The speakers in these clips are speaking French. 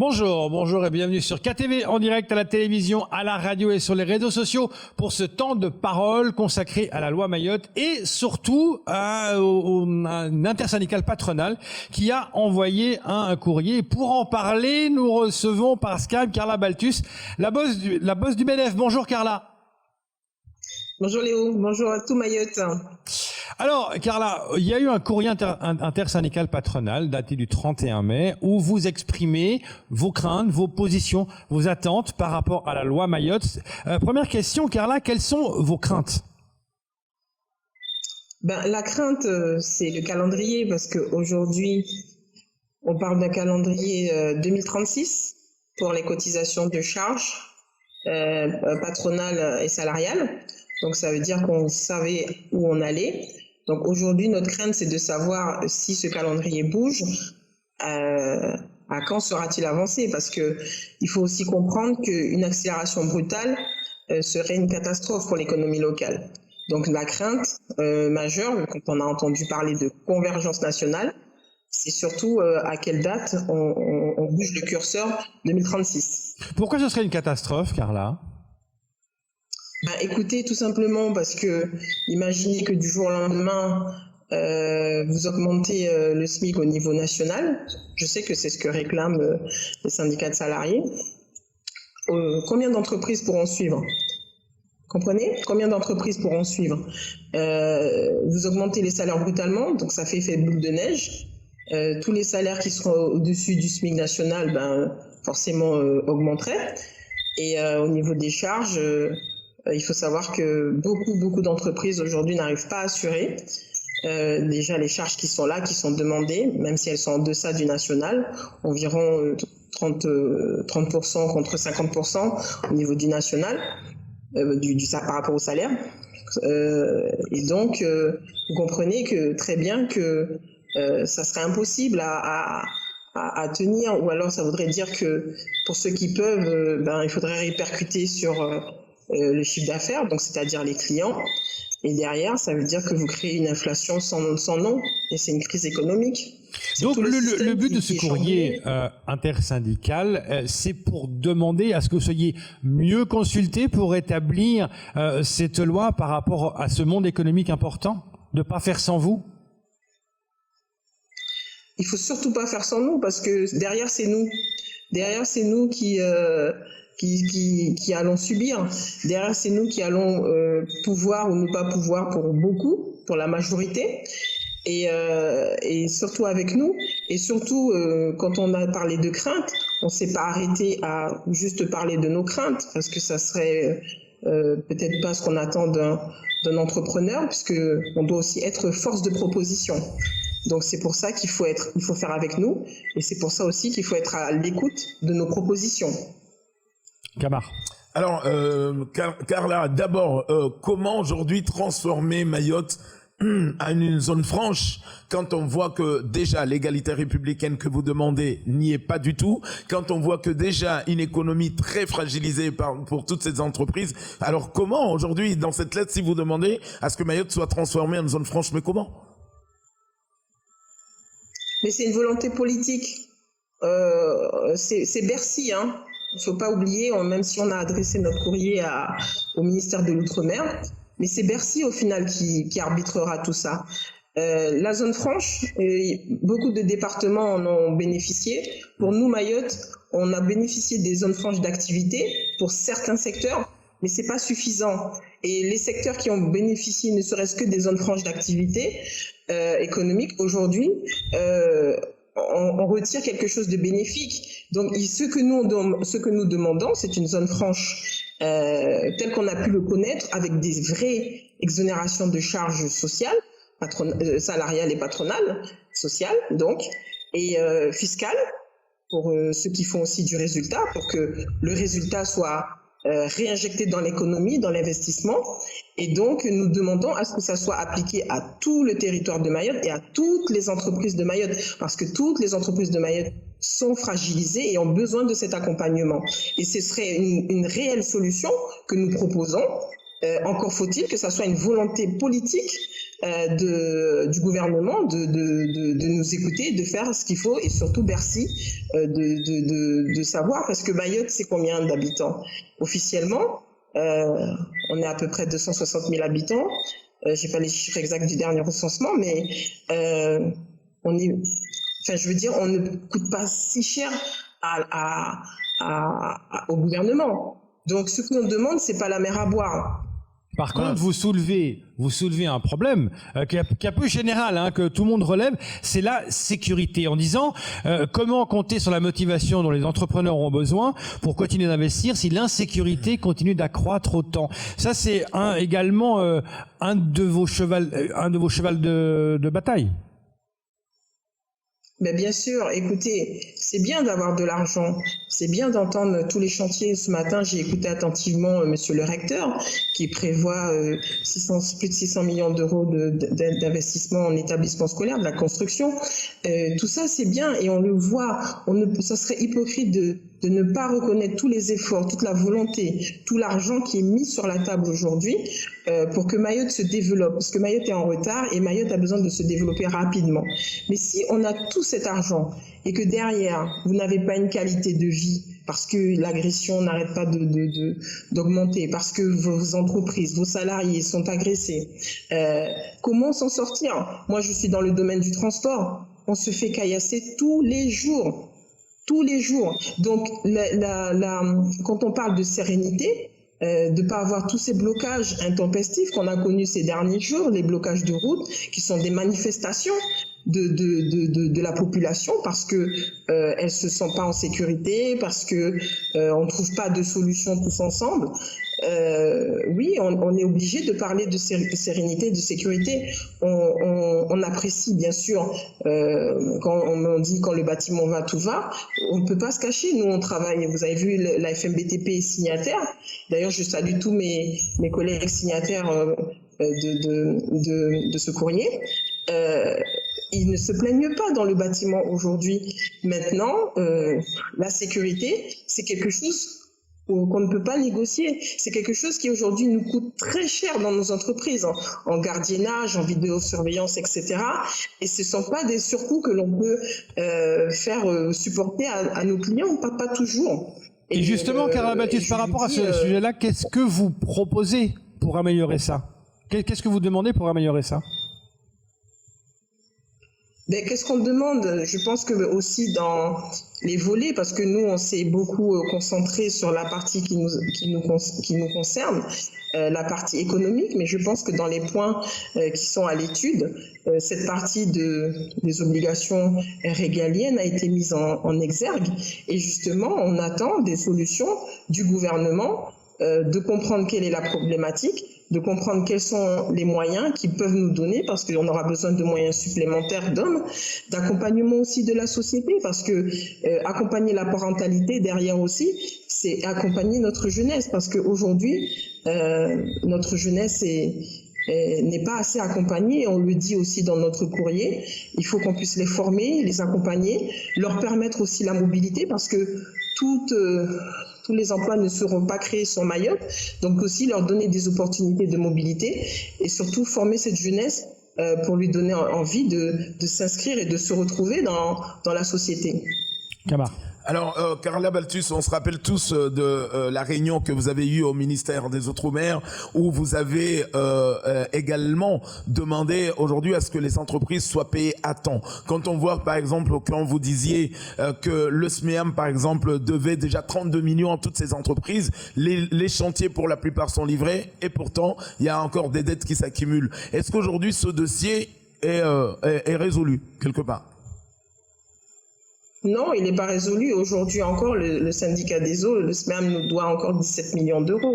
Bonjour, bonjour et bienvenue sur KTV en direct à la télévision, à la radio et sur les réseaux sociaux pour ce temps de parole consacré à la loi Mayotte et surtout à une intersyndicale patronale qui a envoyé un courrier. Pour en parler, nous recevons par Skype Carla Baltus, la boss du MEDEF. Bonjour Carla. Bonjour Léo, bonjour à tout Mayotte. Alors, Carla, il y a eu un courrier intersyndical patronal daté du 31 mai où vous exprimez vos craintes, vos positions, vos attentes par rapport à la loi Mayotte. Première question, Carla, quelles sont vos craintes? La crainte, c'est le calendrier, parce qu'aujourd'hui, on parle d'un calendrier 2036 pour les cotisations de charges patronales et salariales. Donc, ça veut dire qu'on savait où on allait. Donc, aujourd'hui, notre crainte, c'est de savoir si ce calendrier bouge, à quand sera-t-il avancé? Parce que il faut aussi comprendre qu'une accélération brutale serait une catastrophe pour l'économie locale. Donc, la crainte majeure, quand on a entendu parler de convergence nationale, c'est surtout à quelle date on bouge le curseur 2036. Pourquoi ce serait une catastrophe, Carla? Écoutez, tout simplement parce que imaginez que du jour au lendemain, vous augmentez le SMIC au niveau national. Je sais que c'est ce que réclament les syndicats de salariés. Combien d'entreprises pourront suivre? Comprenez? Combien d'entreprises pourront suivre? Vous augmentez les salaires brutalement, donc ça fait effet boule de neige. Tous les salaires qui seront au-dessus du SMIC national, forcément augmenteraient. Et au niveau des charges, il faut savoir que beaucoup d'entreprises aujourd'hui n'arrivent pas à assurer déjà les charges qui sont là, qui sont demandées, même si elles sont en deçà du national, environ 30% contre 50% au niveau du national, par rapport au salaire. Et donc, vous comprenez que très bien que ça serait impossible à tenir, ou alors ça voudrait dire que pour ceux qui peuvent, il faudrait répercuter sur le chiffre d'affaires, donc c'est-à-dire les clients. Et derrière, ça veut dire que vous créez une inflation sans nom, et c'est une crise économique. Donc le but de ce courrier intersyndical, c'est pour demander à ce que vous soyez mieux consultés pour établir cette loi par rapport à ce monde économique important, de ne pas faire sans vous? Il faut surtout pas faire sans nous, parce que derrière, c'est nous. Derrière, c'est nous qui allons subir. Derrière, c'est nous qui allons pouvoir ou ne pas pouvoir pour beaucoup, pour la majorité. Et surtout avec nous. Et surtout, quand on a parlé de crainte, on ne s'est pas arrêté à juste parler de nos craintes, parce que ça serait peut-être pas ce qu'on attend d'un entrepreneur, puisque on doit aussi être force de proposition. Donc c'est pour ça qu'il faut faire avec nous, et c'est pour ça aussi qu'il faut être à l'écoute de nos propositions. Camar. Alors, Carla, d'abord, comment aujourd'hui transformer Mayotte à une zone franche quand on voit que déjà l'égalité républicaine que vous demandez n'y est pas du tout, quand on voit que déjà une économie très fragilisée pour toutes ces entreprises. Alors comment aujourd'hui, dans cette lettre, si vous demandez à ce que Mayotte soit transformée en zone franche, mais comment? Mais c'est une volonté politique. C'est Bercy, hein. Il ne faut pas oublier, même si on a adressé notre courrier au ministère de l'Outre-mer, mais c'est Bercy au final qui arbitrera tout ça. La zone franche, beaucoup de départements en ont bénéficié. Pour nous, Mayotte, on a bénéficié des zones franches d'activité pour certains secteurs, mais c'est pas suffisant. Et les secteurs qui ont bénéficié ne serait-ce que des zones franches d'activité économique, aujourd'hui, on retire quelque chose de bénéfique. Donc, ce que nous demandons, c'est une zone franche telle qu'on a pu le connaître, avec des vraies exonérations de charges sociales, salariales et patronales, sociales donc, et fiscales, pour ceux qui font aussi du résultat, pour que le résultat soit réinjecté dans l'économie, dans l'investissement. Et donc, nous demandons à ce que ça soit appliqué à tout le territoire de Mayotte et à toutes les entreprises de Mayotte, parce que toutes les entreprises de Mayotte sont fragilisées et ont besoin de cet accompagnement. Et ce serait une réelle solution que nous proposons. Encore faut-il que ça soit une volonté politique du gouvernement de nous écouter, de faire ce qu'il faut, et surtout Bercy de savoir, parce que Mayotte, c'est combien d'habitants officiellement? On est à peu près 260 000 habitants. J'ai pas les chiffres exacts du dernier recensement, mais on est, enfin, je veux dire, on ne coûte pas si cher au gouvernement. Donc, ce qu'on demande, c'est pas la mer à boire. Par contre, vous soulevez un problème qui est un peu général, hein, que tout le monde relève, c'est la sécurité, en disant comment compter sur la motivation dont les entrepreneurs ont besoin pour continuer d'investir si l'insécurité continue d'accroître autant. Ça, c'est également un de vos chevals de bataille. Mais bien sûr, écoutez, c'est bien d'avoir de l'argent, c'est bien d'entendre tous les chantiers. Ce matin, j'ai écouté attentivement monsieur le recteur qui prévoit plus de 600 millions d'euros d'investissement en établissement scolaire, de la construction. Tout ça, c'est bien et on le voit. Ça serait hypocrite de ne pas reconnaître tous les efforts, toute la volonté, tout l'argent qui est mis sur la table aujourd'hui pour que Mayotte se développe. Parce que Mayotte est en retard et Mayotte a besoin de se développer rapidement. Mais si on a tout cet argent et que derrière, vous n'avez pas une qualité de vie parce que l'agression n'arrête pas d'augmenter, parce que vos entreprises, vos salariés sont agressés, comment s'en sortir? Moi, je suis dans le domaine du transport. On se fait caillasser tous les jours. Tous les jours. Donc, quand on parle de sérénité, de ne pas avoir tous ces blocages intempestifs qu'on a connus ces derniers jours, les blocages de route, qui sont des manifestations de la population parce que elle se sent pas en sécurité, parce que on trouve pas de solution tous ensemble. Oui, on est obligé de parler de sérénité, de sécurité. On apprécie bien sûr quand on dit quand le bâtiment va, tout va. On ne peut pas se cacher. Nous, on travaille. Vous avez vu, la FMBTP est signataire. D'ailleurs, je salue tous mes collègues signataires de ce courrier. Ils ne se plaignent pas dans le bâtiment aujourd'hui. Maintenant, la sécurité, c'est quelque chose qu'on ne peut pas négocier. C'est quelque chose qui aujourd'hui nous coûte très cher dans nos entreprises, en gardiennage, en vidéosurveillance, etc. Et ce ne sont pas des surcoûts que l'on peut faire supporter à nos clients, pas toujours. Et justement, Carola Baptiste, par rapport à ce sujet-là, qu'est-ce que vous proposez pour améliorer ça? Qu'est-ce que vous demandez pour améliorer ça? Mais qu'est-ce qu'on demande? Je pense que aussi dans les volets, parce que nous, on s'est beaucoup concentré sur la partie qui nous concerne, la partie économique, mais je pense que dans les points qui sont à l'étude, cette partie des obligations régaliennes a été mise en exergue. Et justement, on attend des solutions du gouvernement, de comprendre quelle est la problématique, de comprendre quels sont les moyens qu'ils peuvent nous donner, parce qu'on aura besoin de moyens supplémentaires d'hommes, d'accompagnement aussi de la société, parce que accompagner la parentalité derrière aussi, c'est accompagner notre jeunesse, parce qu'aujourd'hui, notre jeunesse n'est pas assez accompagnée, on le dit aussi dans notre courrier. Il faut qu'on puisse les former, les accompagner, leur permettre aussi la mobilité, parce que tous les emplois ne seront pas créés sur Mayotte, donc aussi leur donner des opportunités de mobilité et surtout former cette jeunesse pour lui donner envie de s'inscrire et de se retrouver dans la société. Camar. Alors, Carola Baptiste, on se rappelle tous de la réunion que vous avez eue au ministère des Outre-mer, où vous avez également demandé aujourd'hui à ce que les entreprises soient payées à temps. Quand on voit, par exemple, quand vous disiez que le SMEAM, par exemple, devait déjà 32 millions à toutes ces entreprises, les chantiers, pour la plupart, sont livrés, et pourtant, il y a encore des dettes qui s'accumulent. Est-ce qu'aujourd'hui, ce dossier est résolu, quelque part? Non, il n'est pas résolu. Aujourd'hui encore, le syndicat des eaux, le SMEAM, nous doit encore 17 millions d'euros.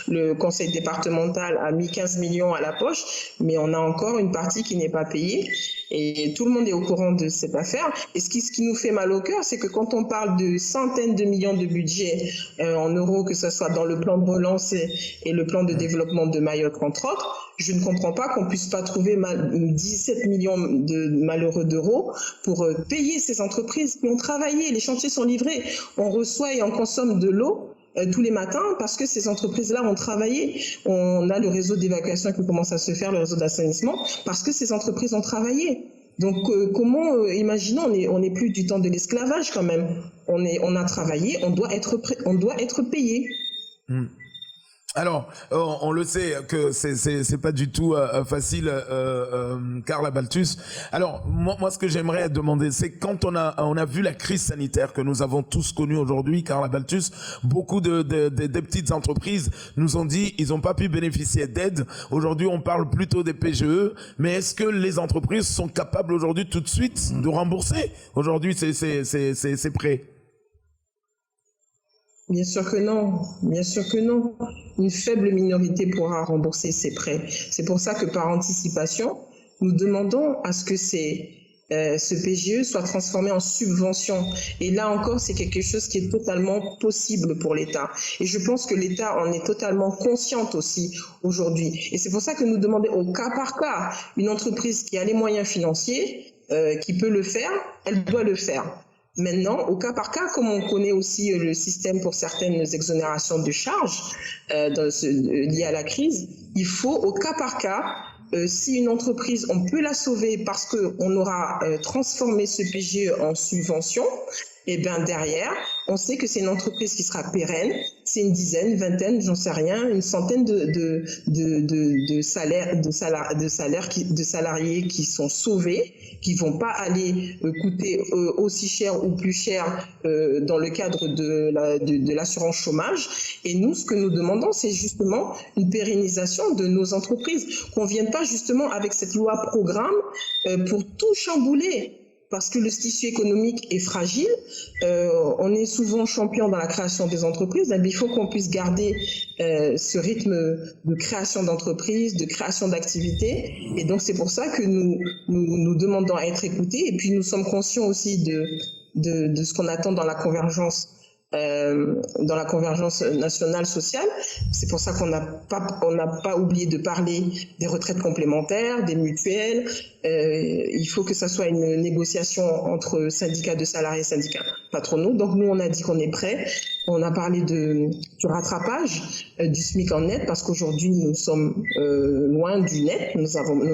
Le conseil départemental a mis 15 millions à la poche, mais on a encore une partie qui n'est pas payée. Et tout le monde est au courant de cette affaire. Et ce qui nous fait mal au cœur, c'est que quand on parle de centaines de millions de budget en euros, que ce soit dans le plan de relance et le plan de développement de Mayotte, entre autres, je ne comprends pas qu'on puisse pas trouver 17 millions de malheureux d'euros pour payer ces entreprises qui ont travaillé. Les chantiers sont livrés. On reçoit et on consomme de l'eau tous les matins parce que ces entreprises-là ont travaillé. On a le réseau d'évacuation qui commence à se faire, le réseau d'assainissement, parce que ces entreprises ont travaillé. Donc imaginons, on n'est plus du temps de l'esclavage quand même. On a travaillé, on doit être payé. Alors, on le sait que c'est pas du tout facile, Carla Balthus. Alors, moi, ce que j'aimerais demander, c'est quand on a vu la crise sanitaire que nous avons tous connue aujourd'hui, Carla Balthus, beaucoup de petites entreprises nous ont dit ils n'ont pas pu bénéficier d'aide. Aujourd'hui, on parle plutôt des PGE, mais est-ce que les entreprises sont capables aujourd'hui tout de suite de rembourser aujourd'hui ces prêts? Bien sûr que non, bien sûr que non. Une faible minorité pourra rembourser ses prêts. C'est pour ça que par anticipation, nous demandons à ce que ce PGE soit transformé en subvention. Et là encore, c'est quelque chose qui est totalement possible pour l'État. Et je pense que l'État en est totalement consciente aussi aujourd'hui. Et c'est pour ça que nous demandons au cas par cas, une entreprise qui a les moyens financiers, qui peut le faire, elle doit le faire. Maintenant, au cas par cas, comme on connaît aussi le système pour certaines exonérations de charges liées à la crise, il faut au cas par cas, si une entreprise, on peut la sauver parce qu'on aura transformé ce PGE en subvention, et bien derrière, on sait que c'est une entreprise qui sera pérenne, c'est une dizaine, une vingtaine, j'en sais rien, une centaine de salariés qui sont sauvés, qui vont pas aller coûter aussi cher ou plus cher dans le cadre de l'assurance chômage. Et nous, ce que nous demandons, c'est justement une pérennisation de nos entreprises, qu'on vienne pas justement avec cette loi programme pour tout chambouler. Parce que le tissu économique est fragile, on est souvent champion dans la création des entreprises, mais il faut qu'on puisse garder ce rythme de création d'entreprises, de création d'activités, et donc c'est pour ça que nous demandons à être écoutés, et puis nous sommes conscients aussi de ce qu'on attend dans la convergence nationale sociale. C'est pour ça qu'on n'a pas oublié de parler des retraites complémentaires, des mutuelles. Il faut que ça soit une négociation entre syndicats de salariés et syndicats patronaux. Donc nous, on a dit qu'on est prêts. On a parlé du rattrapage du SMIC en net parce qu'aujourd'hui, nous sommes loin du net. Nous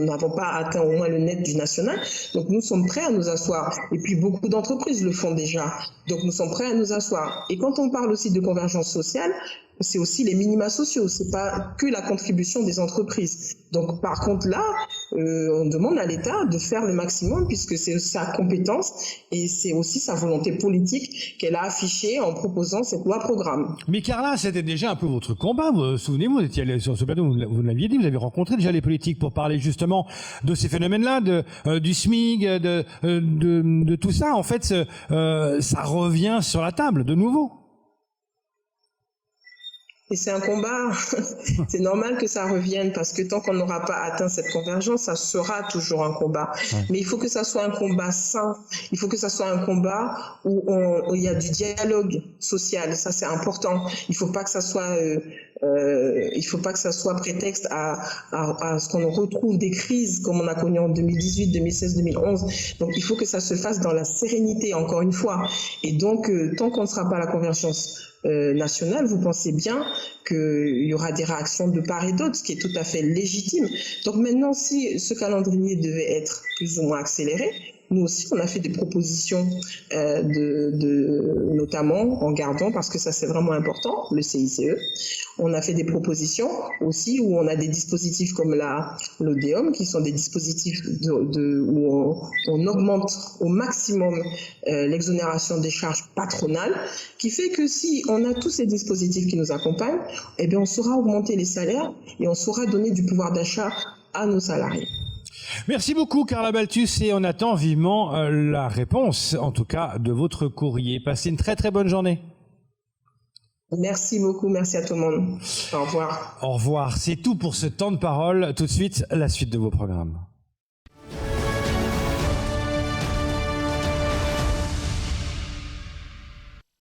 n'avons pas atteint au moins le net du national. Donc nous sommes prêts à nous asseoir. Et puis beaucoup d'entreprises le font déjà. Donc nous sommes prêts à nous asseoir. Et quand on parle aussi de convergence sociale, c'est aussi les minima sociaux, c'est pas que la contribution des entreprises. Donc par contre là, on demande à l'État de faire le maximum puisque c'est sa compétence et c'est aussi sa volonté politique qu'elle a affichée en proposant cette loi programme. Mais Carla, c'était déjà un peu votre combat. Vous souvenez-vous, vous étiez allé sur ce plateau, vous l'aviez dit, vous avez rencontré déjà les politiques pour parler justement de ces phénomènes-là, du SMIC, de tout ça. En fait, ça revient sur la table de nouveau. Et c'est un combat, c'est normal que ça revienne parce que tant qu'on n'aura pas atteint cette convergence, ça sera toujours un combat. Ouais. Mais il faut que ça soit un combat sain, il faut que ça soit un combat où il y a du dialogue social, ça c'est important. Il faut pas que ça soit prétexte à ce qu'on retrouve des crises comme on a connu en 2018, 2016, 2011. Donc il faut que ça se fasse dans la sérénité, encore une fois. Et donc tant qu'on ne sera pas à la convergence nationale, vous pensez bien qu'il y aura des réactions de part et d'autre, ce qui est tout à fait légitime. Donc maintenant, si ce calendrier devait être plus ou moins accéléré, nous aussi, on a fait des propositions, notamment en gardant, parce que ça c'est vraiment important, le CICE. On a fait des propositions aussi où on a des dispositifs comme l'ODEOM, qui sont des dispositifs où on augmente au maximum l'exonération des charges patronales, qui fait que si on a tous ces dispositifs qui nous accompagnent, eh bien on saura augmenter les salaires et on saura donner du pouvoir d'achat à nos salariés. Merci beaucoup Carla Balthus et on attend vivement la réponse, en tout cas de votre courrier. Passez une très très bonne journée. Merci beaucoup, merci à tout le monde. Au revoir. Au revoir, c'est tout pour ce temps de parole. Tout de suite, la suite de vos programmes.